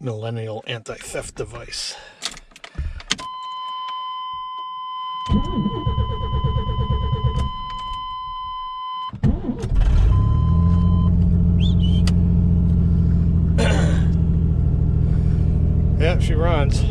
Millennial anti-theft device. Yeah, she runs.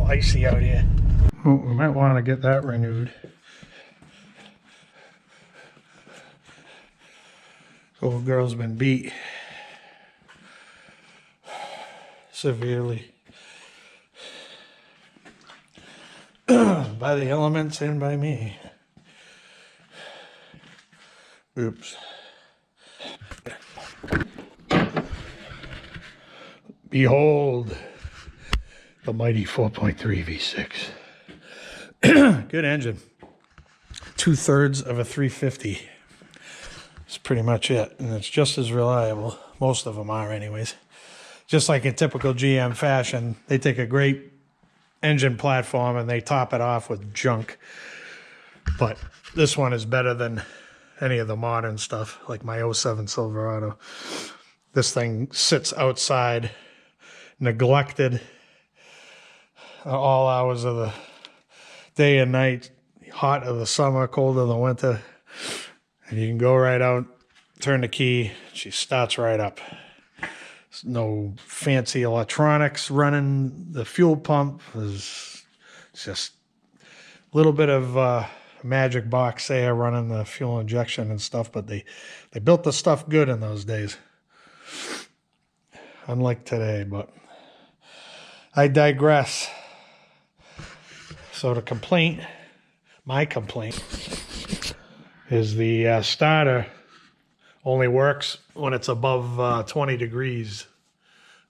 Icy out here. Oh, we might want to get that renewed. Old girl's been beat severely by the elements and by me. Oops. Behold the mighty 4.3 V6. Good engine. 2/3 of a 350. That's pretty much it. And it's just as reliable. Most of them are anyways. Just like in typical GM fashion, they take a great engine platform and they top it off with junk. But this one is better than any of the modern stuff, like my 07 Silverado. This thing sits outside, neglected, all hours of the day and night, hot of the summer, cold of the winter. And you can go right out, turn the key, she starts right up. There's no fancy electronics running the fuel pump. It's just a little bit of magic box there running the fuel injection and stuff, but they built the stuff good in those days. Unlike today, but I digress. So the complaint, my complaint, is the starter only works when it's above 20 degrees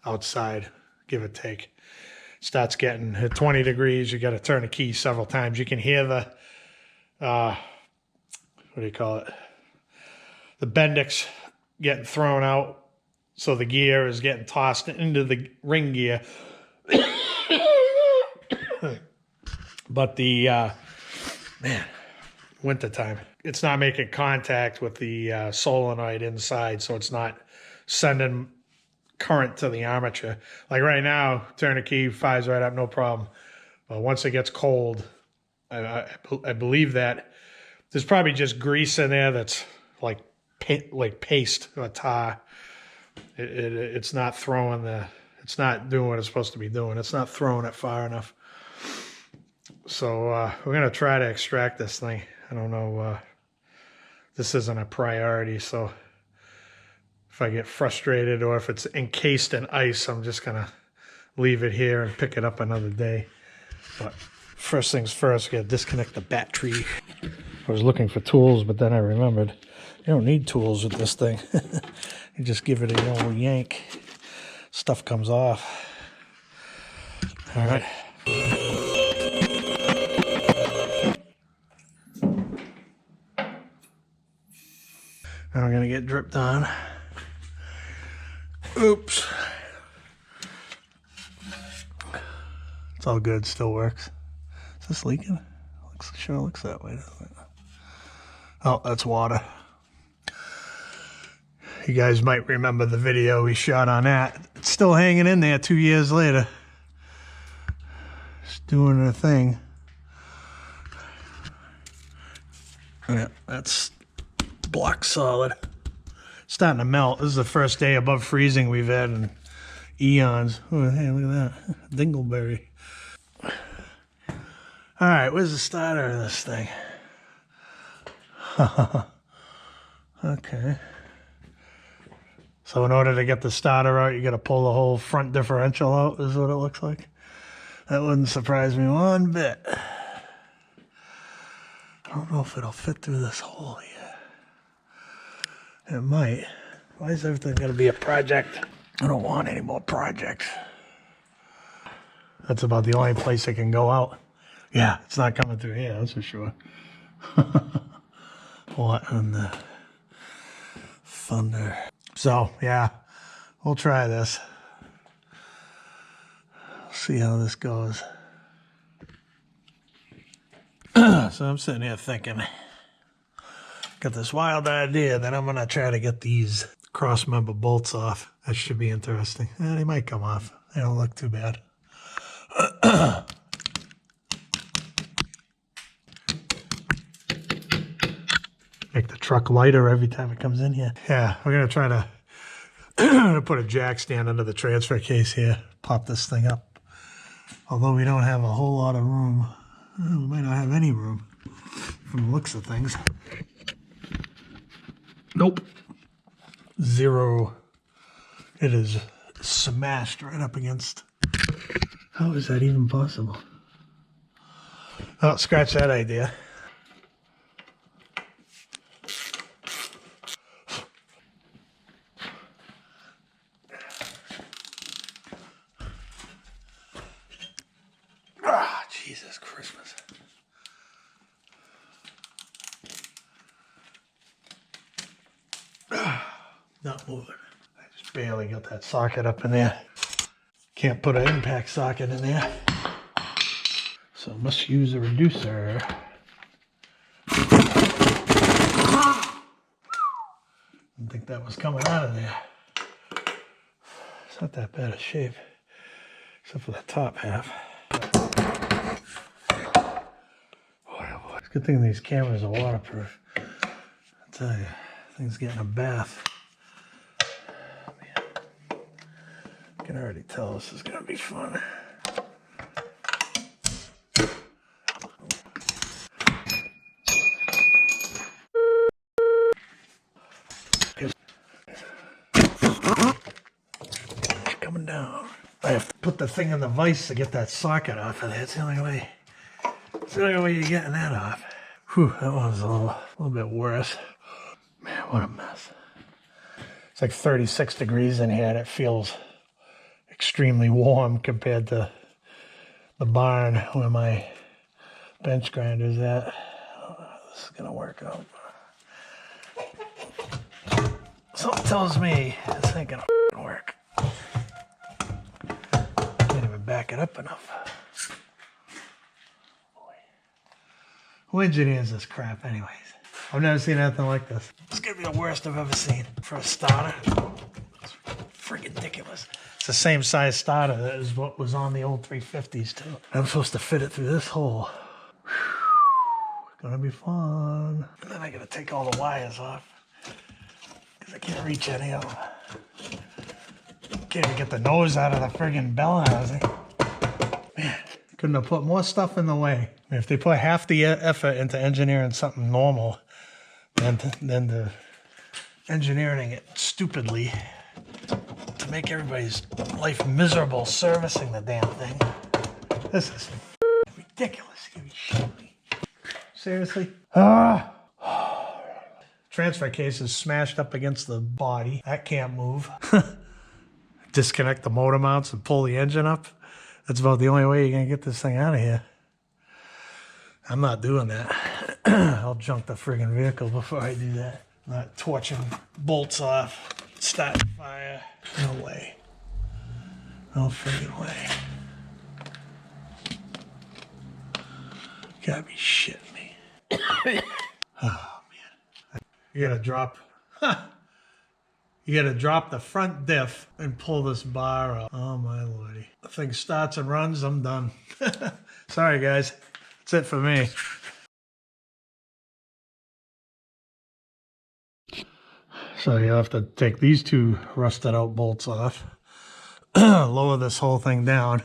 outside, give or take. Starts getting at 20 degrees, you got to turn the key several times. You can hear the, what do you call it? The Bendix getting thrown out, so the gear is getting tossed into the ring gear. But the, man, wintertime, it's not making contact with the solenoid inside, so it's not sending current to the armature. Like right now, turn the key, fires right up, no problem. But once it gets cold, I believe that there's probably just grease in there that's like paste or tar. It's not throwing it's not doing what it's supposed to be doing. It's not throwing it far enough. So we're going to try to extract this thing. I don't know. This isn't a priority, so if I get frustrated or if it's encased in ice, I'm just going to leave it here and pick it up another day. But first things first, got to disconnect the battery. I was looking for tools, but then I remembered you don't need tools with this thing. You just give it a little yank. Stuff comes off. All right. Now we're going to get dripped on. Oops. It's all good, still works. Is this leaking? Sure looks that way, doesn't it? Oh, that's water. You guys might remember the video we shot on that. It's still hanging in there 2 years later. It's doing a thing. Yeah, that's block solid. It's starting to melt. This is the first day above freezing we've had in eons. Oh, hey, look at that. Dingleberry. All right, where's the starter of this thing? Okay. So in order to get the starter out, you got to pull the whole front differential out, is what it looks like. That wouldn't surprise me one bit. I don't know if it'll fit through this hole here. It might. Why is everything got to be a project? I don't want any more projects. That's about the only place it can go out. Yeah, it's not coming through here, that's for sure. What in the thunder? So, yeah, we'll try this. See how this goes. So I'm sitting here thinking, got this wild idea that I'm going to try to get these cross-member bolts off. That should be interesting. They might come off. They don't look too bad. Make the truck lighter every time it comes in here. Yeah, we're going to try to put a jack stand under the transfer case here. Pop this thing up. Although we don't have a whole lot of room. We might not have any room from the looks of things. Nope. Zero. It is smashed right up against. How is that even possible? Oh, scratch that idea. Ah, Jesus Christmas. Not moving. I just barely got that socket up in there. Can't put an impact socket in there. So I must use a reducer. Didn't think that was coming out of there. It's not that bad a shape, except for the top half. Boy, oh boy. It's a good thing these cameras are waterproof. I tell you, things getting a bath. Man, I can already tell this is gonna be fun. Coming down. I have to put the thing in the vise to get that socket off of there. It's the only way. It's the only way you're getting that off. Whew, that one's a little bit worse. Man, what a mess. It's like 36 degrees in here and it feels extremely warm compared to the barn where my bench grinder's at. This is gonna work out. Something tells me this ain't gonna work. Can't even back it up enough. Boy. Who engineers this crap anyways? I've never seen anything like this. It's gonna be the worst I've ever seen for a starter. It's freaking ridiculous. It's the same size starter as what was on the old 350s too. I'm supposed to fit it through this hole. Whew. It's gonna be fun. And then I gotta take all the wires off because I can't reach any of them. Can't even get the nose out of the friggin' bell housing. Man, couldn't have put more stuff in the way. I mean, if they put half the effort into engineering something normal, than the engineering it stupidly to make everybody's life miserable servicing the damn thing. This is ridiculous. You shit me. Seriously? Transfer case is smashed up against the body. That can't move. Disconnect the motor mounts and pull the engine up. That's about the only way you're gonna get this thing out of here. I'm not doing that. I'll junk the friggin' vehicle before I do that. I'm not torching bolts off, starting fire. No way. No friggin' way. You gotta be shitting me. Oh man. You gotta drop. You gotta drop the front diff and pull this bar up. Oh my lordy. The thing starts and runs, I'm done. Sorry guys. That's it for me. So you have to take these two rusted out bolts off. lower this whole thing down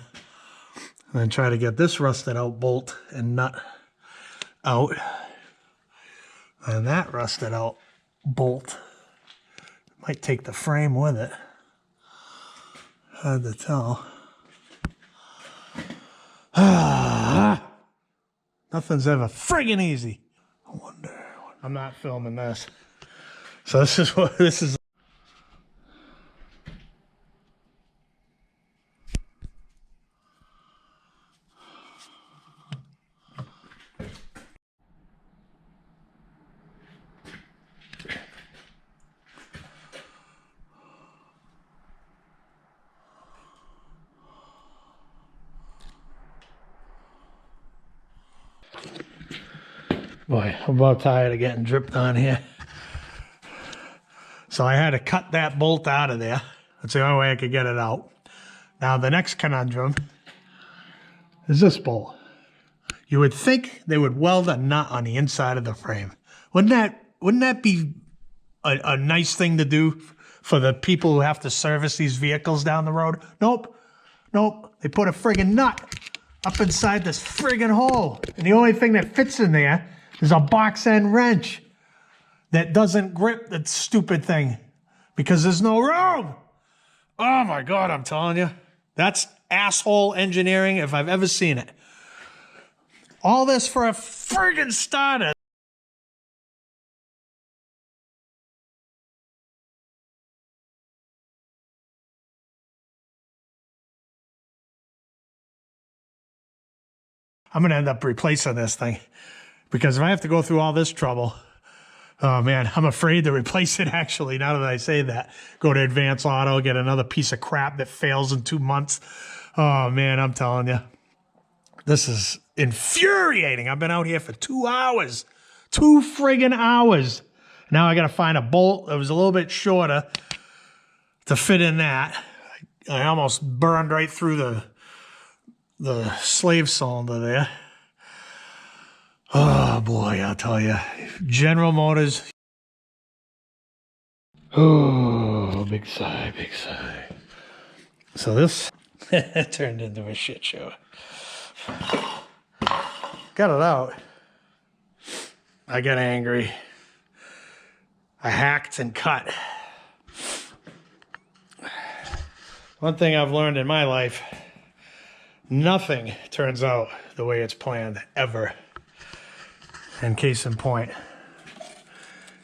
and then try to get this rusted out bolt and nut out, and that rusted out bolt might take the frame with it. Hard to tell. Nothing's ever friggin' easy. I wonder. I'm not filming this. So this is what this is. Boy, I'm about tired of getting dripped on here. So I had to cut that bolt out of there. That's the only way I could get it out. Now the next conundrum is this bolt. You would think they would weld a nut on the inside of the frame. Wouldn't that be a nice thing to do for the people who have to service these vehicles down the road? Nope. Nope. They put a friggin' nut up inside this friggin' hole. And the only thing that fits in there is a box end wrench that doesn't grip that stupid thing because there's no room. Oh my God, I'm telling you. That's asshole engineering if I've ever seen it. All this for a friggin' starter. I'm gonna end up replacing this thing because if I have to go through all this trouble, oh man, I'm afraid to replace it actually, now that I say that. Go to Advance Auto, get another piece of crap that fails in 2 months. Oh man, I'm telling you. This is infuriating. I've been out here for 2 hours. 2 friggin' hours. Now I gotta find a bolt that was a little bit shorter to fit in that. I almost burned right through the slave cylinder there. Oh boy, I'll tell you. General Motors. Oh, big sigh, big sigh. So this turned into a shit show. Got it out. I got angry. I hacked and cut. One thing I've learned in my life, nothing turns out the way it's planned, ever. And case in point,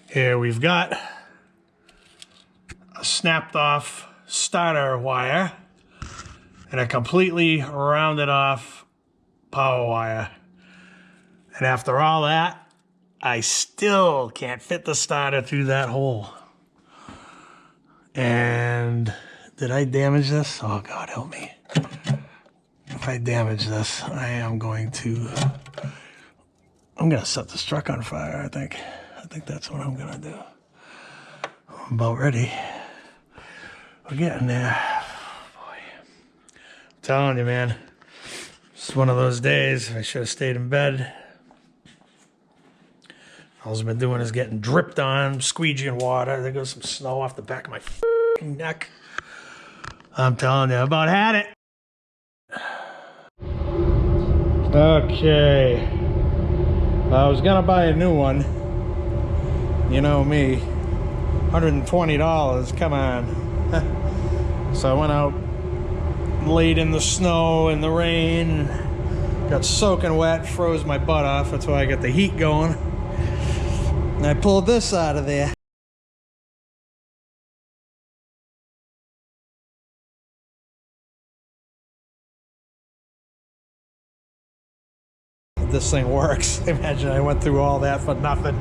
here we've got a snapped off starter wire and a completely rounded off power wire. And after all that, I still can't fit the starter through that hole. And did I damage this? Oh God, help me. If I damage this, I'm going to set this truck on fire, I think. I think that's what I'm gonna do. I'm about ready. We're getting there. Boy. I'm telling you, man. It's one of those days I should have stayed in bed. All I've been doing is getting dripped on, squeegeeing water. There goes some snow off the back of my neck. I'm telling you, I about had it. Okay. I was gonna buy a new one. You know me. $120, come on. So I went out late in the snow and the rain. Got soaking wet, froze my butt off. That's why I got the heat going. And I pulled this out of there. This thing works. Imagine I went through all that for nothing.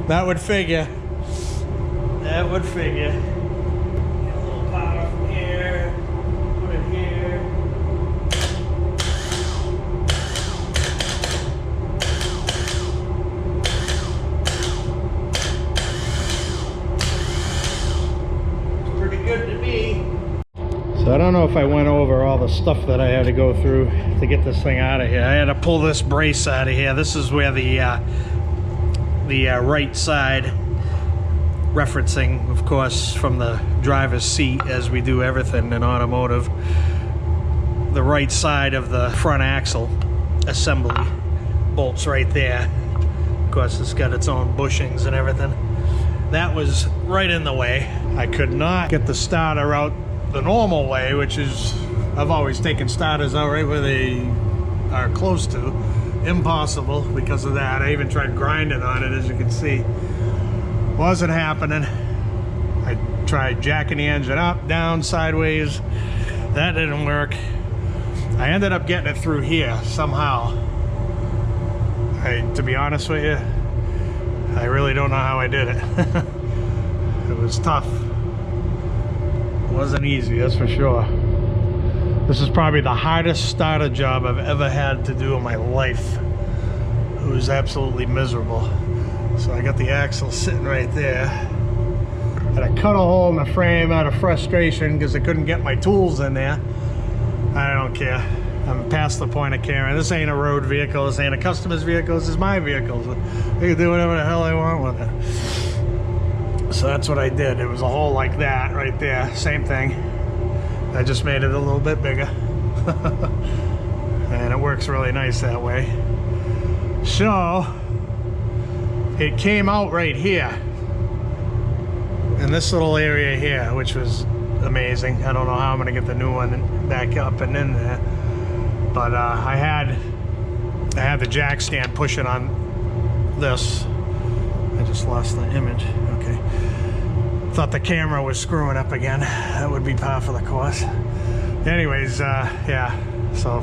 That would figure. That would figure. Get a little power from here. Put it here. It's pretty good to me. So I don't know if I went over all the stuff that I had to go through to get this thing out of here. I had to pull this brace out of here. This is where the right side referencing, of course, from the driver's seat, as we do everything in automotive, the right side of the front axle assembly bolts right there. Of course, it's got its own bushings and everything. That was right in the way. I could not get the starter out the normal way, which is, I've always taken starters out right where they are close to. Impossible because of that. I even tried grinding on it, as you can see. Wasn't happening. I tried jacking the engine up, down, sideways. That didn't work. I ended up getting it through here somehow. To be honest with you, I really don't know how I did it. It was tough. It wasn't easy, that's for sure. This is probably the hardest starter job I've ever had to do in my life. It was absolutely miserable. So I got the axle sitting right there. And I cut a hole in the frame out of frustration because I couldn't get my tools in there. I don't care. I'm past the point of caring. This ain't a road vehicle. This ain't a customer's vehicle. This is my vehicle. So they can do whatever the hell they want with it. So that's what I did. It was a hole like that right there. Same thing. I just made it a little bit bigger. And it works really nice that way. So it came out right here in this little area here, which was amazing. I don't know how I'm gonna get the new one back up and in there, but I had the jack stand pushing on this. I just lost the image. Okay, thought the camera was screwing up again. That would be par for the course. Anyways, yeah, so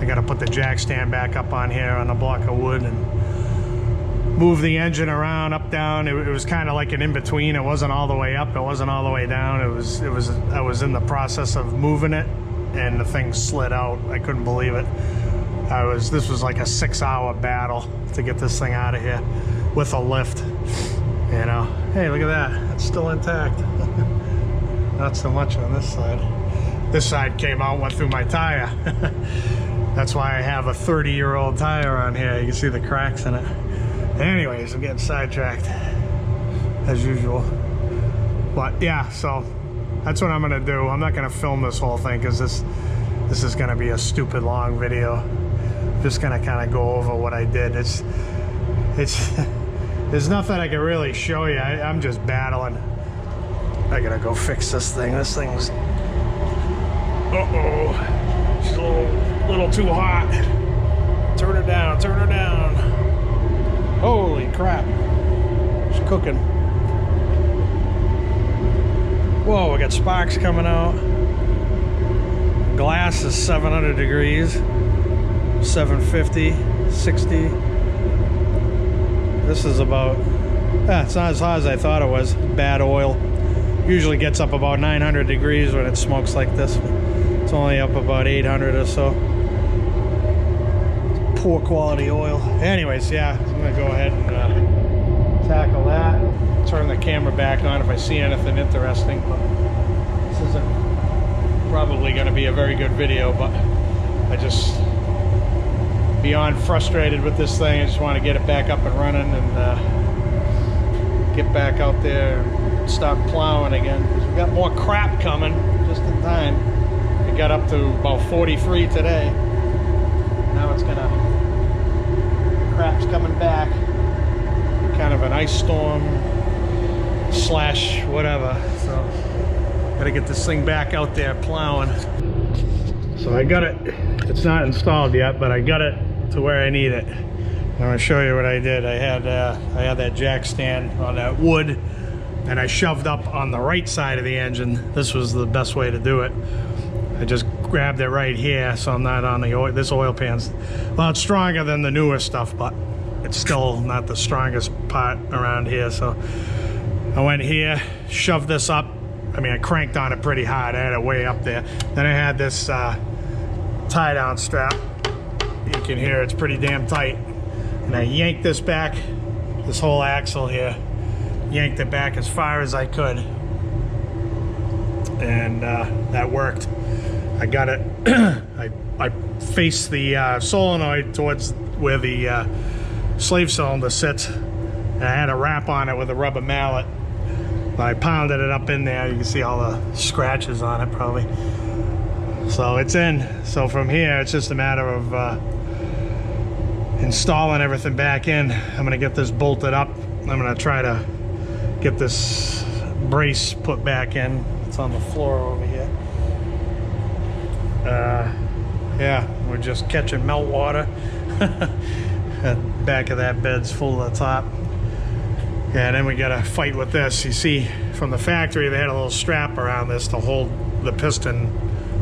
I got to put the jack stand back up on here on a block of wood and move the engine around, up, down. It was kind of like an in-between. It wasn't all the way up, it wasn't all the way down. I was in the process of moving it, and the thing slid out. I couldn't believe it. This was like a 6-hour battle to get this thing out of here with a lift. You know, hey, look at that. It's still intact. Not so much on this side. This side came out, went through my tire. That's why I have a 30-year-old tire on here. You can see the cracks in it. Anyways, I'm getting sidetracked as usual. But yeah, so that's what I'm gonna do. I'm not gonna film this whole thing because this is gonna be a stupid long video. I'm just gonna kind of go over what I did. It's there's nothing I can really show you. I'm just battling. I gotta go fix this thing. This thing's she's a little too hot. Turn her down, turn her down. Holy crap. It's cooking. Whoa, I got sparks coming out. Glass is 700 degrees. 750, 60. This is about, it's not as hot as I thought it was. Bad oil. Usually gets up about 900 degrees when it smokes like this. It's only up about 800 or so. Poor quality oil. Anyways, yeah, I'm gonna go ahead and tackle that. Turn the camera back on if I see anything interesting. But this isn't probably gonna be a very good video, but I just beyond frustrated with this thing. I just want to get it back up and running and get back out there and start plowing again. Because we got more crap coming just in time. It got up to about 43 today. Now it's gonna, crap's coming back. Kind of an ice storm slash whatever. So gotta get this thing back out there plowing. So I got it. It's not installed yet, but I got it to where I need it. I'm gonna show you what I did. I had that jack stand on that wood, and I shoved up on the right side of the engine. This was the best way to do it. I just grabbed it right here, so I'm not on the oil. This oil pan's a lot stronger than the newer stuff, but it's still not the strongest part around here. So I went here, shoved this up. I mean, I cranked on it pretty hard. I had it way up there. Then I had this tie down strap. You can hear it's pretty damn tight. And I yanked this back, this whole axle here, yanked it back as far as I could. And that worked. I got it, I faced the solenoid towards where the slave cylinder sits. And I had a wrap on it with a rubber mallet. But I pounded it up in there. You can see all the scratches on it probably. So it's in. So from here, it's just a matter of installing everything back in. I'm gonna get this bolted up. I'm gonna try to get this brace put back in. It's on the floor over here. Yeah, we're just catching meltwater. The back of that bed's full to the top. Yeah, and then we gotta fight with this. You see, from the factory, they had a little strap around this to hold the piston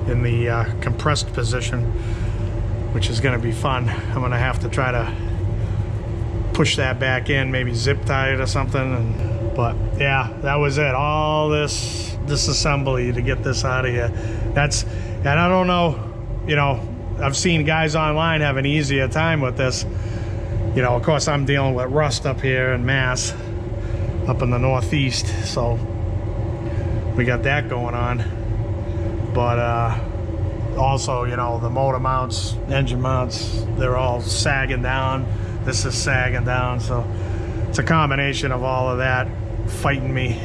in the compressed position, which is gonna be fun. I'm gonna have to try to push that back in, maybe zip tie it or something. But yeah, that was it. All this disassembly to get this out of here. And I don't know, you know, I've seen guys online have an easier time with this. You know, of course, I'm dealing with rust up here in Mass, up in the Northeast, so we got that going on. But also, you know, the motor mounts, engine mounts, they're all sagging down. This is sagging down, so it's a combination of all of that fighting me.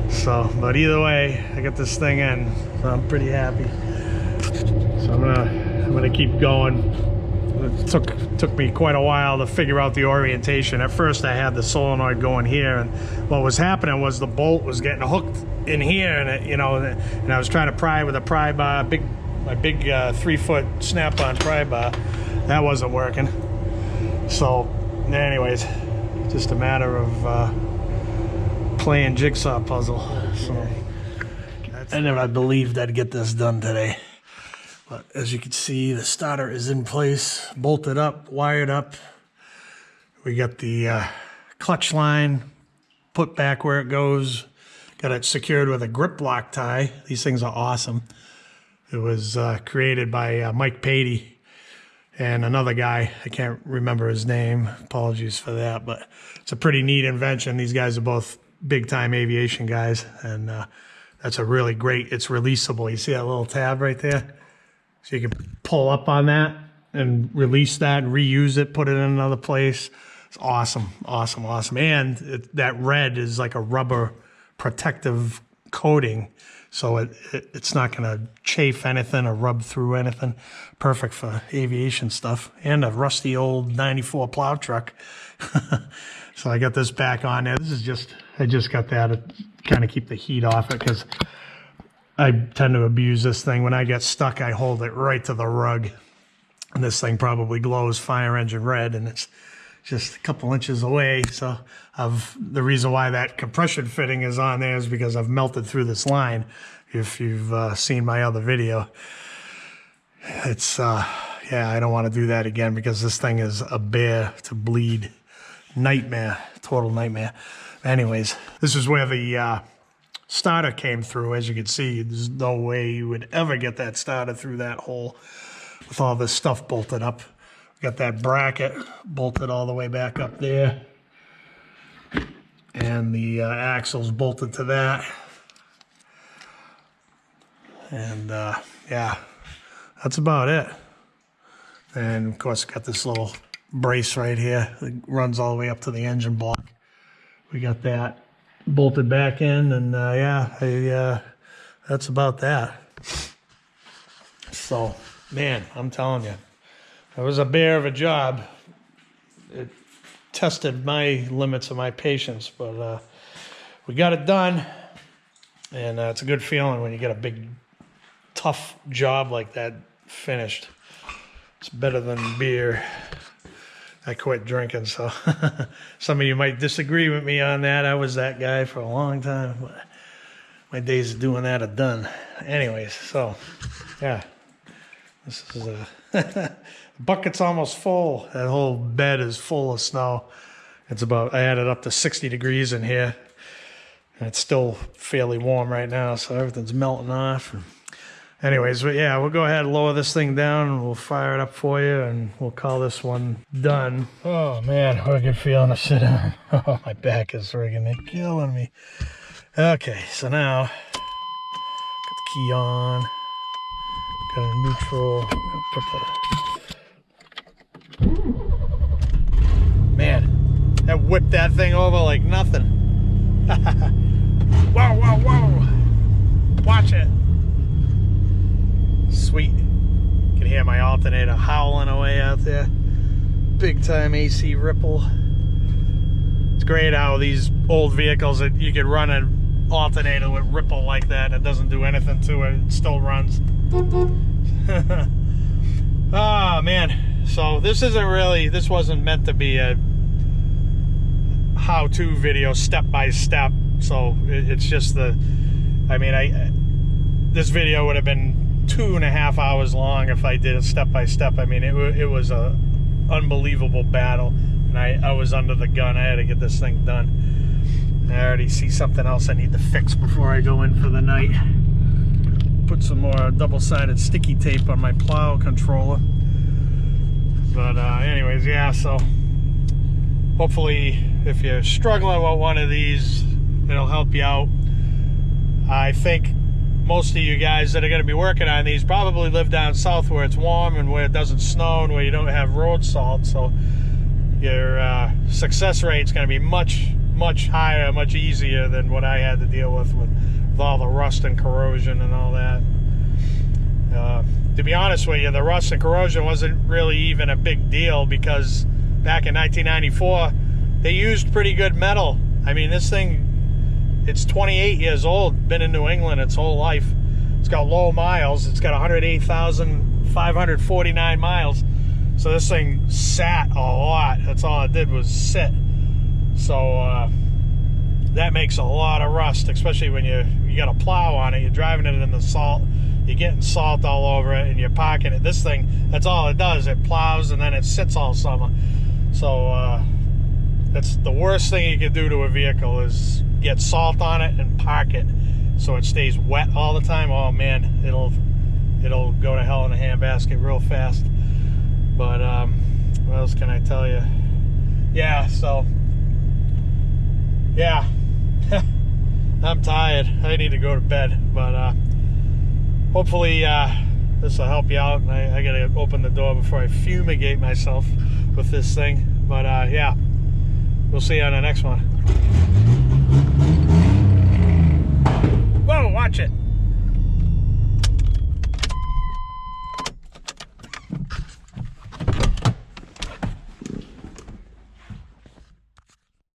So, but either way, I got this thing in, so I'm pretty happy. So I'm gonna keep going. It took me quite a while to figure out the orientation. At first I had the solenoid going here, and what was happening was the bolt was getting hooked in here, and it, you know, and I was trying to pry with a pry bar, my big 3-foot snap-on pry bar. That wasn't working. So anyways, just a matter of playing jigsaw puzzle. So I never believed I'd get this done today. But as you can see, the starter is in place, bolted up, wired up. We got the clutch line put back where it goes. Got it secured with a grip lock tie. These things are awesome. It was created by Mike Patey and another guy. I can't remember his name. Apologies for that, but it's a pretty neat invention. These guys are both big-time aviation guys, and that's a really great, it's releasable. You see that little tab right there? So you can pull up on that and release that and reuse it, put it in another place. It's awesome, awesome, awesome. And that red is like a rubber protective coating, so it's not going to chafe anything or rub through anything. Perfect for aviation stuff. And a rusty old 94 plow truck. So I got this back on there. This is just, I just got that to kind of keep the heat off it, because I tend to abuse this thing. When I get stuck, I hold it right to the rug. And this thing probably glows fire engine red, and it's just a couple inches away. So the reason why that compression fitting is on there is because I've melted through this line. If you've seen my other video, it's, yeah, I don't want to do that again, because this thing is a bear to bleed. Nightmare, total nightmare. Anyways, this is where the starter came through. As you can see, there's no way you would ever get that starter through that hole with all this stuff bolted up. Got that bracket bolted all the way back up there, and the axle's bolted to that. And yeah, that's about it. And of course, got this little brace right here that runs all the way up to the engine block. We got that bolted back in, and yeah, that's about that. So, man, I'm telling you, it was a bear of a job. It tested my limits of my patience, but we got it done, and it's a good feeling when you get a big, tough job like that finished. It's better than beer. I quit drinking, so some of you might disagree with me on that. I was that guy for a long time, but my days of doing that are done. Anyways, so yeah, this is the bucket's almost full. That whole bed is full of snow. It's about, I had it up to 60 degrees in here, and it's still fairly warm right now, so everything's melting off. Anyways, but yeah, we'll go ahead and lower this thing down, and we'll fire it up for you, and we'll call this one done. Oh man, what a good feeling to sit down. Oh, my back is friggin' killing me. Okay, so now, got the key on, got a neutral, man, that whipped that thing over like nothing. Whoa, whoa, whoa. Watch it. Sweet. You can hear my alternator howling away out there. Big time AC ripple. It's great how these old vehicles that you could run an alternator with ripple like that. It doesn't do anything to it. It still runs. Oh man. So this wasn't meant to be a how-to video step by step. So it's just this video would have been 2.5 hours long if I did it step by step. I mean, it was a unbelievable battle, and I was under the gun. I had to get this thing done. I already see something else I need to fix before I go in for the night. Put some more double-sided sticky tape on my plow controller. But anyways, yeah, so hopefully if you're struggling with one of these, it'll help you out. I think most of you guys that are going to be working on these probably live down south where it's warm and where it doesn't snow and where you don't have road salt, so your success rate is going to be much higher, much easier than what I had to deal with all the rust and corrosion and all that. To be honest with you, the rust and corrosion wasn't really even a big deal because back in 1994 they used pretty good metal. I mean, this thing, it's 28 years old, been in New England its whole life. It's got low miles. It's got 108,549 miles. So this thing sat a lot. That's all it did was sit. So that makes a lot of rust, especially when you got a plow on it. You're driving it in the salt. You're getting salt all over it, and you're parking it. This thing, that's all it does. It plows and then it sits all summer. So that's the worst thing you can do to a vehicle is get salt on it and park it so it stays wet all the time. Oh man, it'll go to hell in a handbasket real fast. But what else can I tell you? Yeah, so yeah. I'm tired. I need to go to bed, but hopefully this will help you out. And I gotta open the door before I fumigate myself with this thing. But yeah, we'll see you on the next one. Whoa, watch it.